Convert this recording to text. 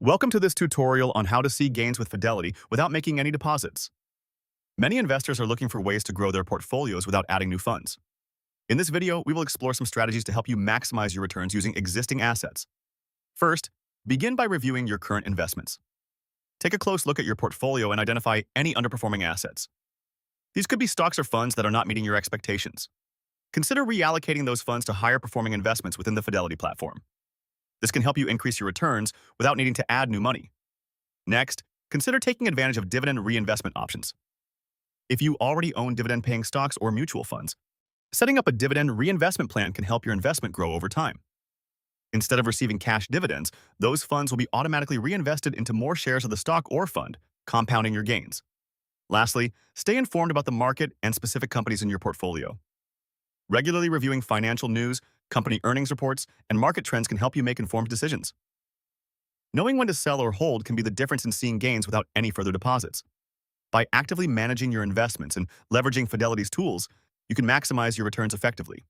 Welcome to this tutorial on how to see gains with Fidelity without making any deposits. Many investors are looking for ways to grow their portfolios without adding new funds. In this video, we will explore some strategies to help you maximize your returns using existing assets. First, begin by reviewing your current investments. Take a close look at your portfolio and identify any underperforming assets. These could be stocks or funds that are not meeting your expectations. Consider reallocating those funds to higher performing investments within the Fidelity platform. This can help you increase your returns without needing to add new money. Next, consider taking advantage of dividend reinvestment options. If you already own dividend-paying stocks or mutual funds, setting up a dividend reinvestment plan can help your investment grow over time. Instead of receiving cash dividends, those funds will be automatically reinvested into more shares of the stock or fund, compounding your gains. Lastly, stay informed about the market and specific companies in your portfolio. Regularly reviewing financial news, company earnings reports, and market trends can help you make informed decisions. Knowing when to sell or hold can be the difference in seeing gains without any further deposits. By actively managing your investments and leveraging Fidelity's tools, you can maximize your returns effectively.